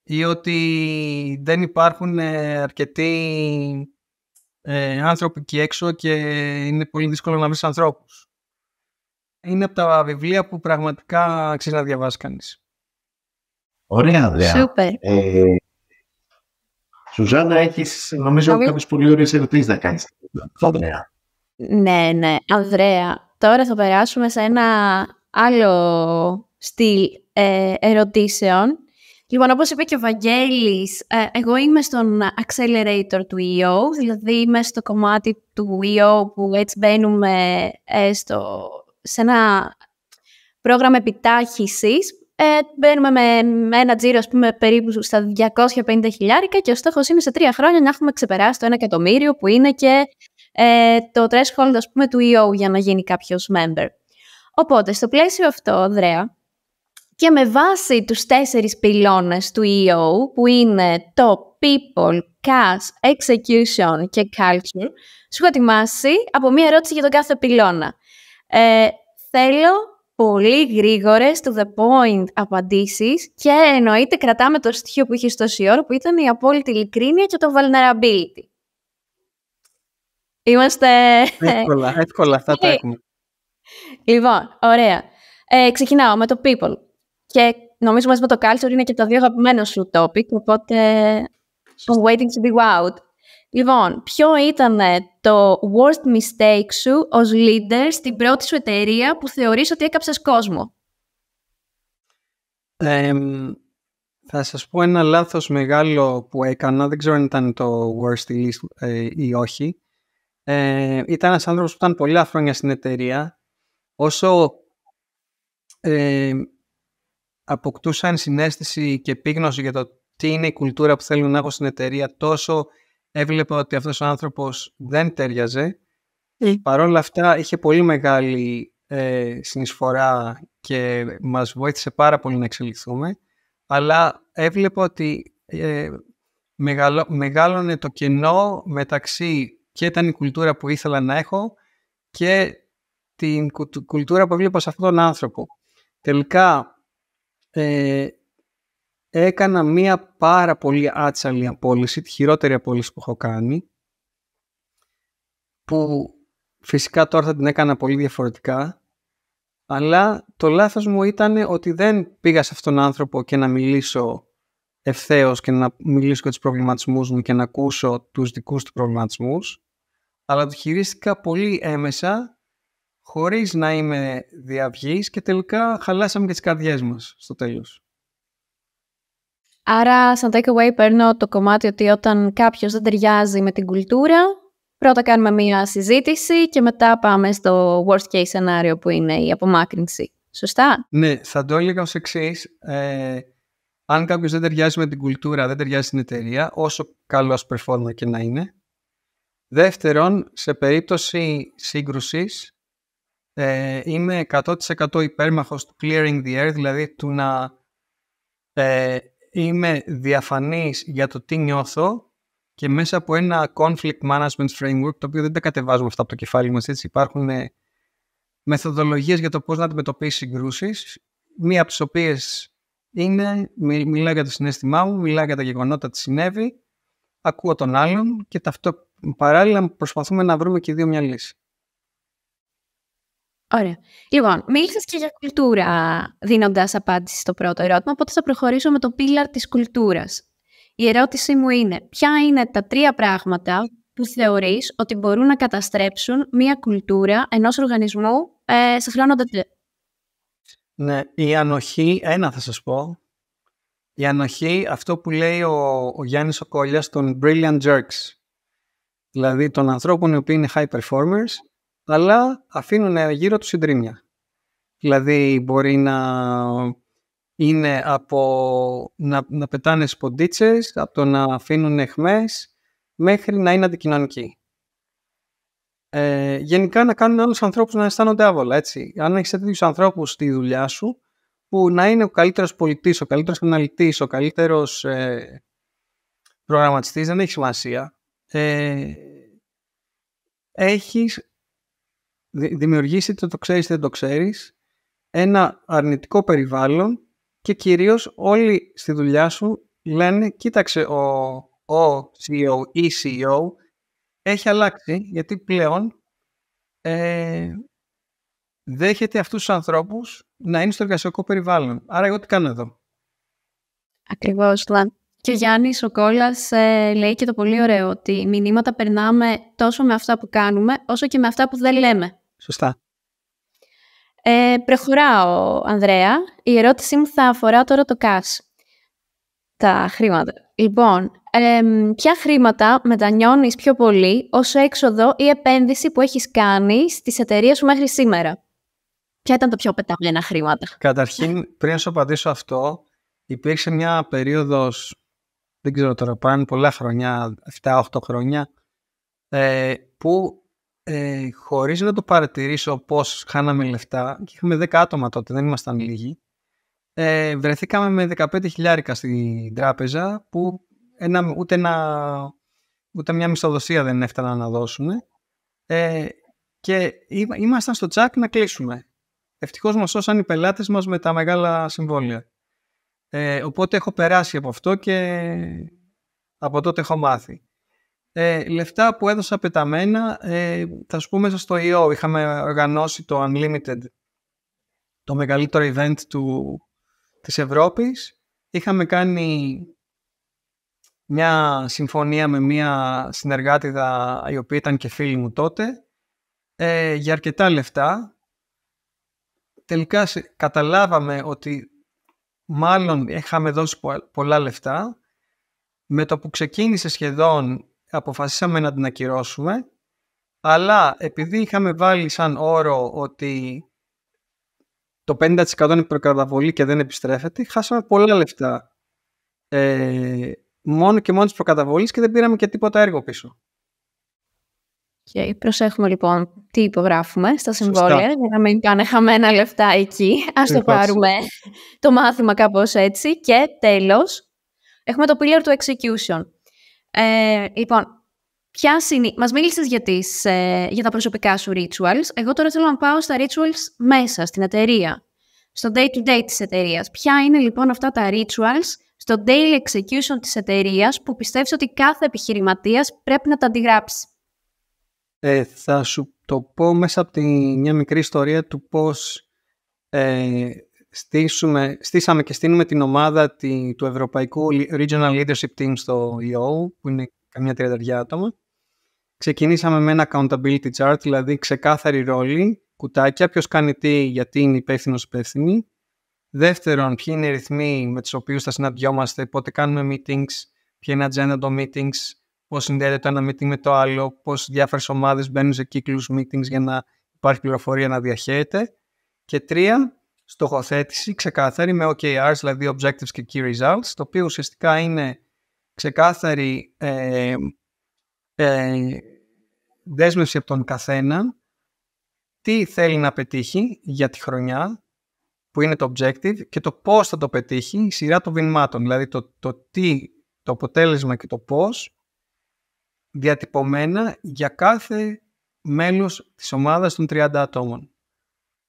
Ή ότι δεν υπάρχουν αρκετοί άνθρωποι εκεί έξω και είναι πολύ δύσκολο να βρεις ανθρώπους. Είναι από τα βιβλία που πραγματικά αξίζει να διαβάσει κανείς. Ωραία, Ανδρέα. Super. Σουζάννα, έχεις νομίζω κάποιες πολύ ωραίες ερωτήσεις να κάνεις. Ναι, Ανδρέα. Τώρα θα περάσουμε σε ένα άλλο στυλ ερωτήσεων. Λοιπόν, όπως είπε και ο Βαγγέλης, εγώ είμαι στον accelerator του EO, δηλαδή είμαι στο κομμάτι του EO που έτσι μπαίνουμε σε ένα πρόγραμμα επιτάχυσης. Μπαίνουμε με ένα τζίρο, ας πούμε, περίπου στα 250.000 και ο στόχος είναι σε 3 χρόνια να έχουμε ξεπεράσει το 1 εκατομμύριο που είναι και το threshold, ας πούμε, του EO για να γίνει κάποιος member. Οπότε, στο πλαίσιο αυτό, Ανδρέα, και με βάση τους 4 πυλώνες του EO, που είναι το People, Cash, Execution και Culture, σου έχω ετοιμάσει από μία ερώτηση για τον κάθε πυλώνα. Θέλω πολύ γρήγορες, to the point απαντήσεις και εννοείται κρατάμε το στοιχείο που είχες τόση ώρα, που ήταν η απόλυτη ειλικρίνεια και το vulnerability. Είμαστε... Εύκολα, αυτά τα έχουμε. Λοιπόν, ωραία. Ξεκινάω με το People. Και νομίζω μαζί με το Culture είναι και τα 2 αγαπημένα σου topic, οπότε I'm waiting to be wowed. Λοιπόν, ποιο ήταν το worst mistake σου ως leader στην πρώτη σου εταιρεία που θεωρείς ότι έκαψες κόσμο? Θα σας πω ένα λάθος μεγάλο που έκανα, δεν ξέρω αν ήταν το worst ή όχι. Ήταν ένας άνθρωπος που ήταν πολλά χρόνια στην εταιρεία. Όσο αποκτούσαν συναίσθηση και επίγνωση για το τι είναι η κουλτούρα που θέλουν να έχω στην εταιρεία, τόσο έβλεπα ότι αυτός ο άνθρωπος δεν τέριαζε. Παρ' όλα αυτά είχε πολύ μεγάλη συνεισφορά και μας βοήθησε πάρα πολύ να εξελιχθούμε, αλλά έβλεπα ότι μεγάλωνε το κενό μεταξύ και ήταν η κουλτούρα που ήθελα να έχω και την κουλτούρα που έβλεπα σε αυτόν τον άνθρωπο. Τελικά έκανα μία πάρα πολύ άτσαλη απόλυση, τη χειρότερη απόλυση που έχω κάνει, που φυσικά τώρα θα την έκανα πολύ διαφορετικά, αλλά το λάθος μου ήταν ότι δεν πήγα σε αυτόν τον άνθρωπο και να μιλήσω ευθέως και να μιλήσω για τους προβληματισμούς μου και να ακούσω τους δικούς του προβληματισμούς, αλλά το χειρίστηκα πολύ έμεσα, χωρίς να είμαι διαυγής και τελικά χαλάσαμε και τις καρδιές μας στο τέλος. Άρα, σαν takeaway παίρνω το κομμάτι ότι όταν κάποιος δεν ταιριάζει με την κουλτούρα, πρώτα κάνουμε μία συζήτηση και μετά πάμε στο worst case scenario που είναι η απομάκρυνση. Σωστά? Ναι, θα το έλεγα ως εξής. Αν κάποιος δεν ταιριάζει με την κουλτούρα, δεν ταιριάζει στην εταιρεία, όσο καλός performer και να είναι. Δεύτερον, σε περίπτωση σύγκρουσης, είμαι 100% υπέρμαχος του clearing the air, δηλαδή του να είμαι διαφανής για το τι νιώθω και μέσα από ένα conflict management framework, το οποίο δεν τα κατεβάζουμε αυτά από το κεφάλι μας, έτσι. Υπάρχουν μεθοδολογίες για το πώς να αντιμετωπίσεις συγκρούσεις, μία από τις οποίες είναι μιλάω για το συναίσθημά μου, μιλάω για τα γεγονότα τι συνέβη, ακούω τον άλλον και παράλληλα προσπαθούμε να βρούμε και οι δύο μια λύση. Ωραία. Λοιπόν, μίλησες και για κουλτούρα δίνοντας απάντηση στο πρώτο ερώτημα, οπότε θα προχωρήσω με το πίλαρ της κουλτούρας. Η ερώτησή μου είναι, ποια είναι τα 3 πράγματα που θεωρείς ότι μπορούν να καταστρέψουν μια κουλτούρα ενός οργανισμού σε χρόνο τετέ? Ναι, η ανοχή, ένα θα σας πω. Η ανοχή, αυτό που λέει ο Γιάννης ο Κόλλιας, των brilliant jerks. Δηλαδή των ανθρώπων οι οποίοι είναι high performers, αλλά αφήνουν γύρω τους συντρίμμια. Δηλαδή μπορεί να είναι από να πετάνε σποντίτσες, από το να αφήνουν αιχμές, μέχρι να είναι αντικοινωνικοί. Γενικά να κάνουν άλλους ανθρώπους να αισθάνονται άβολα, έτσι. Αν έχεις τέτοιους ανθρώπους στη δουλειά σου, που να είναι ο καλύτερος πολιτής, ο καλύτερος αναλυτής, ο καλύτερος προγραμματιστής, δεν έχει σημασία. Έχεις δημιουργήσει, είτε το ξέρεις είτε δεν το ξέρεις, ένα αρνητικό περιβάλλον και κυρίως όλοι στη δουλειά σου λένε, κοίταξε ο CEO ή CEO έχει αλλάξει, γιατί πλέον δέχεται αυτούς τους ανθρώπους να είναι στο εργασιακό περιβάλλον. Άρα εγώ τι κάνω εδώ? Ακριβώς. Και ο Γιάννης ο Κόλλας λέει και το πολύ ωραίο, ότι μηνύματα περνάμε τόσο με αυτά που κάνουμε, όσο και με αυτά που δεν λέμε. Σωστά. Προχωράω, Ανδρέα. Η ερώτησή μου θα αφορά τώρα το cash. τα χρήματα. Λοιπόν, ποια χρήματα μετανιώνεις πιο πολύ ως έξοδο ή επένδυση που έχεις κάνει στις εταιρείες σου μέχρι σήμερα? Ποια ήταν τα πιο πεταμένα χρήματα? Καταρχήν, πριν σου απαντήσω αυτό, υπήρξε μια περίοδος, δεν ξέρω τώρα, πάνε πολλά χρόνια, 7-8 χρόνια, που χωρίς να το παρατηρήσω πώς χάναμε λεφτά, και είχαμε 10 άτομα τότε, δεν ήμασταν λίγοι, βρεθήκαμε με 15.000 στην τράπεζα που ούτε μια μισθοδοσία δεν έφταναν να δώσουν, και ήμασταν στο τσάκ να κλείσουμε. Ευτυχώς μας σώσαν οι πελάτες μας με τα μεγάλα συμβόλαια. Οπότε έχω περάσει από αυτό και από τότε έχω μάθει. Λεφτά που έδωσα πεταμένα, θα σου πω, μέσα στο EO είχαμε οργανώσει το Unlimited, το μεγαλύτερο event της Ευρώπης. Είχαμε κάνει μια συμφωνία με μια συνεργάτηδα η οποία ήταν και φίλη μου τότε, για αρκετά λεφτά. Τελικά καταλάβαμε ότι μάλλον είχαμε δώσει πολλά λεφτά. Με το που ξεκίνησε σχεδόν αποφασίσαμε να την ακυρώσουμε, αλλά επειδή είχαμε βάλει σαν όρο ότι το 50% είναι προκαταβολή και δεν επιστρέφεται, χάσαμε πολλά λεφτά μόνο και μόνο της προκαταβολής και δεν πήραμε και τίποτα έργο πίσω. Okay, προσέχουμε λοιπόν τι υπογράφουμε στα συμβόλαια, για να μην πάνε χαμένα λεφτά εκεί. Ας το πάρουμε το μάθημα κάπως έτσι. Και τέλος, έχουμε το pillar του execution. Λοιπόν, μας μίλησες για τα προσωπικά σου rituals. Εγώ τώρα θέλω να πάω στα rituals μέσα στην εταιρεία, στο day-to-day της εταιρείας. Ποια είναι λοιπόν αυτά τα rituals στο daily execution της εταιρείας που πιστεύεις ότι κάθε επιχειρηματίας πρέπει να τα αντιγράψει? Θα σου το πω μέσα από μια μικρή ιστορία του πώς στήσαμε και στείλουμε την ομάδα του Ευρωπαϊκού Regional Leadership Team στο EO, που είναι καμιά 30 άτομα. Ξεκινήσαμε με ένα accountability chart, δηλαδή ξεκάθαρη ρόλη, κουτάκια, ποιος κάνει τι, γιατί είναι υπεύθυνη. Δεύτερον, ποιοι είναι οι ρυθμοί με τους οποίους θα συναντιόμαστε, πότε κάνουμε meetings, ποια είναι η agenda των meetings, πώς συνδέεται το ένα meeting με το άλλο, πώς διάφορες ομάδες μπαίνουν σε κύκλους meetings για να υπάρχει πληροφορία να διαχέεται. Και 3, στοχοθέτηση ξεκάθαρη με OKRs, δηλαδή Objectives και Key Results, το οποίο ουσιαστικά είναι ξεκάθαρη δέσμευση από τον καθένα, τι θέλει να πετύχει για τη χρονιά, που είναι το objective, και το πώς θα το πετύχει, η σειρά των βημάτων, δηλαδή το τι, το αποτέλεσμα και το πώς, διατυπωμένα για κάθε μέλος της ομάδας των 30 ατόμων.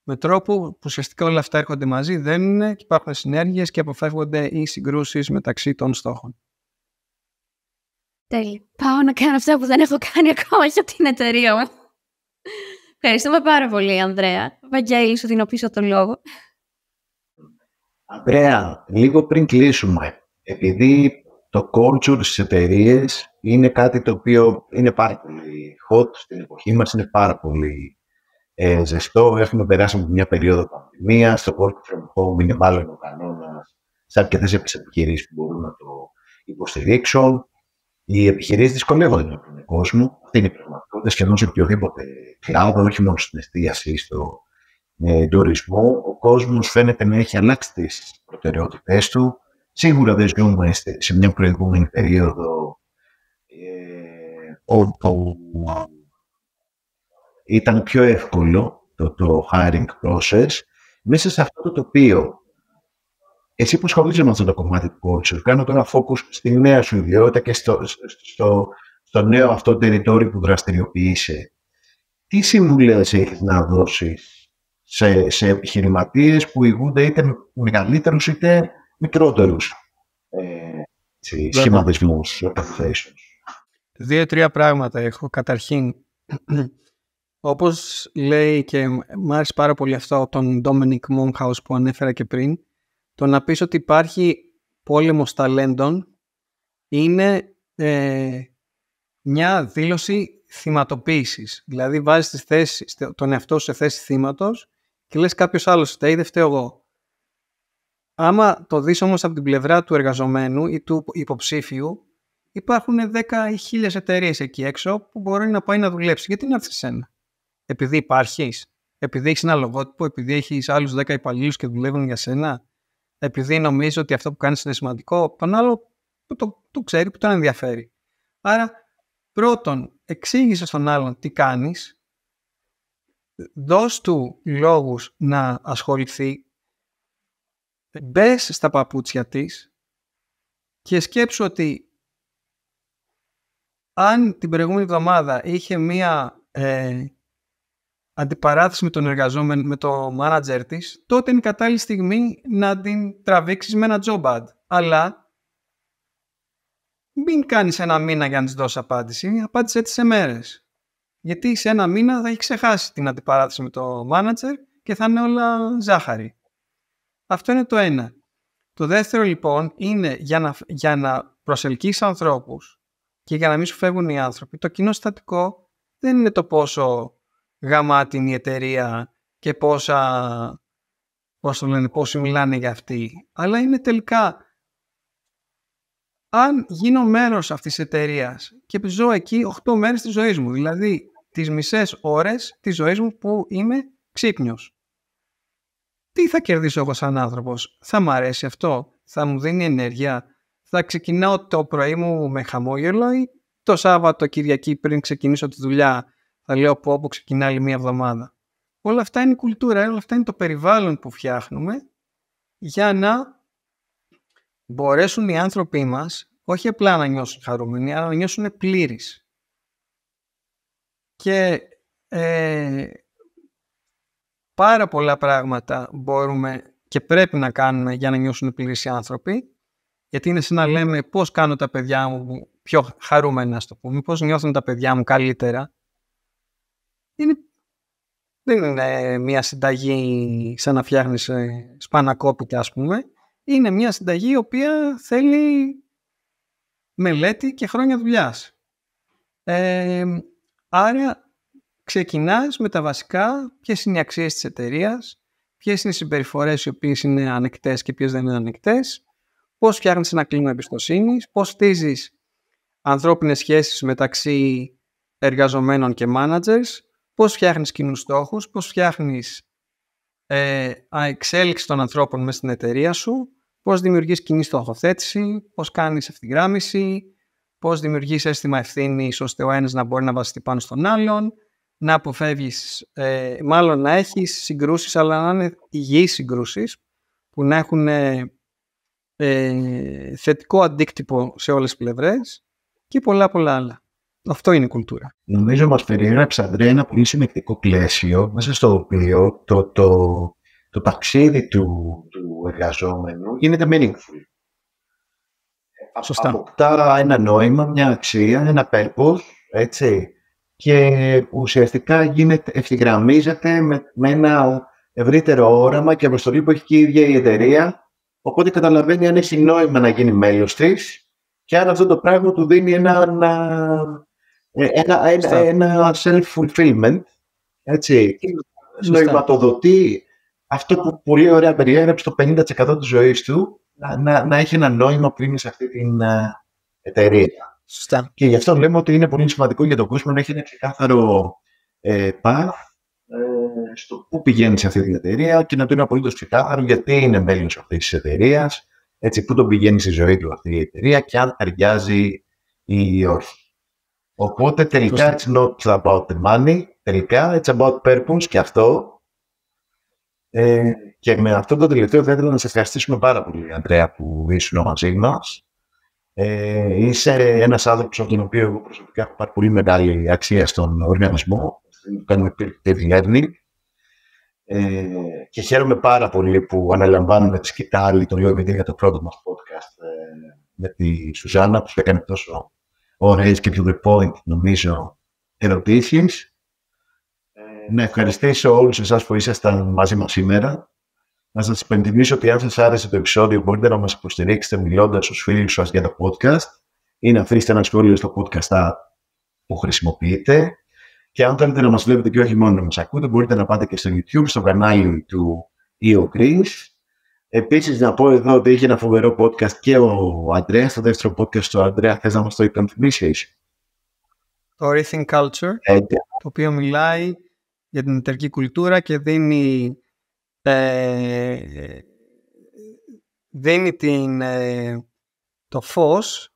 Με τρόπο που ουσιαστικά όλα αυτά έρχονται μαζί, δένουν και υπάρχουν συνέργειες και αποφεύγονται οι συγκρούσεις μεταξύ των στόχων. Τέλεια. Πάω να κάνω αυτά που δεν έχω κάνει ακόμα για την εταιρεία μου. Ευχαριστούμε πάρα πολύ, Ανδρέα. Βαγγέλη, σου δίνω πίσω τον λόγο. Ανδρέα, λίγο πριν κλείσουμε, επειδή το culture στις εταιρείες είναι κάτι το οποίο είναι πάρα πολύ hot στην εποχή μας, είναι πάρα πολύ ζεστό. Έχουμε περάσει από μια περίοδο πανδημίας, το work from home είναι μάλλον ο κανόνας σε αρκετές επιχειρήσεις που μπορούν να το υποστηρίξουν. Οι επιχειρήσεις δυσκολεύονται με τον κόσμο. Αυτή είναι η πραγματικότητα σχεδόν σε οποιοδήποτε κλάδο, όχι μόνο στην εστίαση, στο τουρισμό. Ο κόσμος φαίνεται να έχει αλλάξει τις προτεραιότητές του. Σίγουρα δεν ζούμε σε μια προηγούμενη περίοδο όπου ήταν πιο εύκολο το hiring process. Μέσα σε αυτό το τοπίο, εσύ που ασχολείσαι με αυτό το κομμάτι του culture, κάνω τώρα focus στη νέα σου ιδιότητα και στο νέο αυτό territory που δραστηριοποιείσαι. Τι συμβουλές έχεις να δώσεις σε επιχειρηματίες που ηγούνται είτε μεγαλύτερους είτε μικρότερους σχηματισμούς, organizations? 2-3 πράγματα έχω. Καταρχήν, όπως λέει και μου άρεσε πάρα πολύ αυτό τον Dominic Monkhouse που ανέφερα και πριν, το να πεις ότι υπάρχει πόλεμος ταλέντων είναι μια δήλωση θυματοποίησης. Δηλαδή βάζεις τον εαυτό σου σε θέση θύματος και λες κάποιος άλλος φταίει, δεν φταίω εγώ. Άμα το δεις όμως από την πλευρά του εργαζομένου ή του υποψήφιου, υπάρχουν 10 ή 1000 εταιρείες εκεί έξω που μπορεί να πάει να δουλέψει. Γιατί να έρθει εσένα? Επειδή υπάρχεις, επειδή έχεις ένα λογότυπο, επειδή έχεις άλλους 10 υπαλλήλους και δουλεύουν για σένα, επειδή νομίζει ότι αυτό που κάνεις είναι σημαντικό, τον άλλο που το ξέρει, που τον ενδιαφέρει. Άρα, πρώτον, εξήγησε στον άλλον τι κάνεις, δώσ' του λόγους να ασχοληθεί, μπες στα παπούτσια της και σκέψου ότι αν την προηγούμενη εβδομάδα είχε μία αντιπαράθεση με τον εργαζόμενο, με το manager της, τότε είναι η κατάλληλη στιγμή να την τραβήξεις με ένα job ad. Αλλά μην κάνεις ένα μήνα για να της δώσεις απάντηση, απάντησε έτσι σε μέρες. Γιατί σε ένα μήνα θα έχει ξεχάσει την αντιπαράθεση με το manager και θα είναι όλα ζάχαρη. Αυτό είναι το ένα. Το δεύτερο λοιπόν είναι για να προσελκύσεις ανθρώπους και για να μην σου φεύγουν οι άνθρωποι, το κοινό συστατικό δεν είναι το πόσο γαμάτη είναι η εταιρεία και πόσοι μιλάνε για αυτή, αλλά είναι τελικά αν γίνω μέρος αυτής της εταιρείας και ζω εκεί 8 μέρες της ζωής μου, δηλαδή τις μισές ώρες της ζωής μου που είμαι ξύπνιος. Τι θα κερδίσω εγώ σαν άνθρωπος? Θα μ' αρέσει αυτό? Θα μου δίνει ενέργεια? Θα ξεκινάω το πρωί μου με χαμόγελο ή το Σάββατο Κυριακή πριν ξεκινήσω τη δουλειά θα λέω πω ξεκινάει άλλη μία εβδομάδα? Όλα αυτά είναι η κουλτούρα, όλα αυτά είναι το περιβάλλον που φτιάχνουμε για να μπορέσουν οι άνθρωποι μας όχι απλά να νιώσουν χαρούμενοι, αλλά να νιώσουν πλήρεις. Και πάρα πολλά πράγματα μπορούμε και πρέπει να κάνουμε για να νιώσουν πλήρεις οι άνθρωποι, γιατί είναι σαν να λέμε πώς κάνω τα παιδιά μου πιο χαρούμενα, ας το πούμε, πώς νιώθουν τα παιδιά μου καλύτερα. Δεν είναι μια συνταγή σαν να φτιάχνεις σπανακόπιτα, ας πούμε. Είναι μια συνταγή η οποία θέλει μελέτη και χρόνια δουλειάς. Άρα ξεκινάς με τα βασικά, ποιες είναι οι αξίες της εταιρείας, ποιες είναι οι συμπεριφορές οι οποίες είναι ανεκτές και ποιες δεν είναι ανεκτές, πώς φτιάχνεις ένα κλίμα εμπιστοσύνης, πώς χτίζεις ανθρώπινες σχέσεις μεταξύ εργαζομένων και managers, πώς φτιάχνεις κοινούς στόχους, πώς φτιάχνεις εξέλιξη των ανθρώπων μέσα στην εταιρεία σου, πώς δημιουργείς κοινή στοχοθέτηση, πώς κάνεις ευθυγράμμιση, πώς δημιουργείς αίσθημα ευθύνης ώστε ο ένας να μπορεί να βασιστεί πάνω στον άλλον, να αποφεύγεις, μάλλον να έχεις συγκρούσεις, αλλά να είναι υγιείς συγκρούσεις που να έχουν θετικό αντίκτυπο σε όλες τις πλευρές και πολλά άλλα. Αυτό είναι η κουλτούρα. Νομίζω μας περιέγραψε, Ανδρέα, ένα πολύ συνεκτικό πλαίσιο μέσα στο οποίο το ταξίδι του εργαζόμενου γίνεται meaningful. Σωστά. Αποκτά ένα νόημα, μια αξία, ένα purpose, έτσι, και ουσιαστικά ευθυγραμμίζεται με ένα ευρύτερο όραμα και αποστολή που έχει και η ίδια η εταιρεία, οπότε καταλαβαίνει αν έχει νόημα να γίνει μέλος της και αν αυτό το πράγμα του δίνει ένα self-fulfillment, έτσι, νοηματοδοτεί αυτό που πολύ ωραία περιέγραψε, το 50% της ζωής του, να έχει ένα νόημα πριν σε αυτή την εταιρεία. Σωστά. Και γι' αυτό λέμε ότι είναι πολύ σημαντικό για τον κόσμο να έχει ένα ξεκάθαρο path στο πού πηγαίνει σε αυτή την εταιρεία και να του είναι απολύτως ξεκάθαρο γιατί είναι μέλος αυτής της εταιρείας, έτσι, πού τον πηγαίνει στη ζωή του αυτή η εταιρεία και αν ταιριάζει ή όχι. Οπότε τελικά it's not about the money, τελικά it's about purpose και αυτό. Και με αυτό το τελευταίο θα ήθελα να σε ευχαριστήσουμε πάρα πολύ, Ανδρέα, που ήσουν μαζί μας. Είσαι ένας άνθρωπος από τον οποίο εγώ προσωπικά έχω πάρει πολύ μεγάλη αξία στον οργανισμό. Κάνουμε peer learning. Και χαίρομαι πάρα πολύ που αναλαμβάνουμε τη σκητάλη τον Γιώργο για το πρώτο μας podcast με τη Σουζάννα, που έκανε τόσο ωραίες και to the point, νομίζω, ερωτήσεις. Να ευχαριστήσω όλους εσάς που ήσασταν μαζί μας σήμερα. Να σας υπενθυμίσω ότι αν σας άρεσε το επεισόδιο μπορείτε να μας υποστηρίξετε μιλώντας στους φίλους σας για το podcast ή να αφήσετε ένα σχόλιο στο podcast που χρησιμοποιείτε. Και αν θέλετε να μας βλέπετε και όχι μόνο να μας ακούτε, μπορείτε να πάτε και στο YouTube, στο κανάλι του EO Greece. Επίσης, να πω εδώ ότι είχε ένα φοβερό podcast και ο Αντρέας. Το δεύτερο podcast του Αντρέα, θες να μας το υπενθυμίσεις? Το Rethink Culture, το οποίο μιλάει για την εταιρική κουλτούρα και δίνει το φως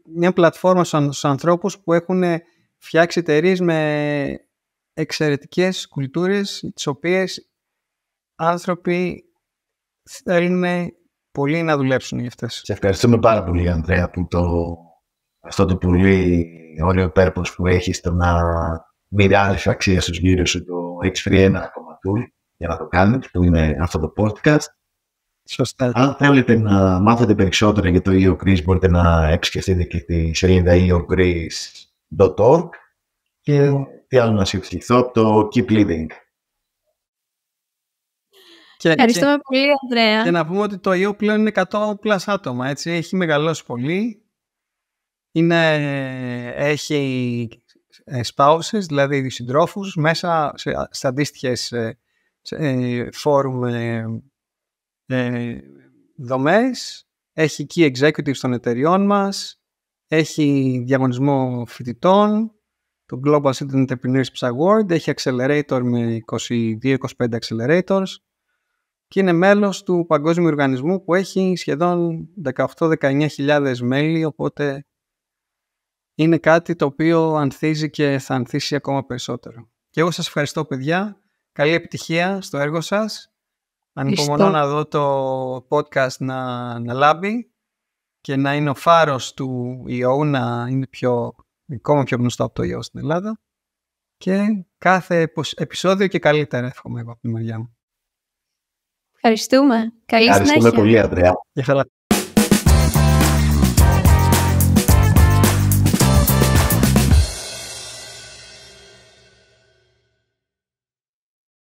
μια πλατφόρμα στους ανθρώπους που έχουν φτιάξει εταιρείες με εξαιρετικές κουλτούρες, τις οποίες άνθρωποι θέλουν πολύ να δουλέψουν για αυτές. Σε ευχαριστούμε πάρα πολύ, Ανδρέα, που αυτό το πολύ ωραίο purpose που έχεις, το να μοιράζεις αξία στους γύρω σου, το έχεις βρει ένα ακόμα tool για να το κάνεις, που είναι αυτό το podcast. Σωστά. Αν θέλετε να μάθετε περισσότερα για το EO Greece, μπορείτε να επισκεφτείτε και τη σελίδα eogreece.org και τι άλλο να σου ευχηθώ, το Keep Leading. Ευχαριστούμε πολύ, Ανδρέα. Και να πούμε ότι το EO πλέον είναι 100 plus άτομα, έτσι. Έχει μεγαλώσει πολύ. Έχει spouses, δηλαδή συντρόφους, μέσα σε αντίστοιχες φόρουμ δομές. Έχει key executives των εταιριών μας. Έχει διαγωνισμό φοιτητών, το Global Student Entrepreneurship Award. Έχει accelerator με 22-25 accelerators. Και είναι μέλος του Παγκόσμιου Οργανισμού που έχει σχεδόν 18-19 μέλη, οπότε είναι κάτι το οποίο ανθίζει και θα ανθίσει ακόμα περισσότερο. Και εγώ σας ευχαριστώ, παιδιά. Καλή επιτυχία στο έργο σας. Ανυπομονώ να δω το podcast να λάμπει και να είναι ο φάρος του EO, να είναι ακόμα πιο γνωστό από το EO στην Ελλάδα. Και κάθε επεισόδιο και καλύτερα, εύχομαι εγώ από τη μεριά μου. Ευχαριστούμε. Καλή συνέχεια. Ευχαριστούμε πολύ, Ανδρέα. Γεια χαρά.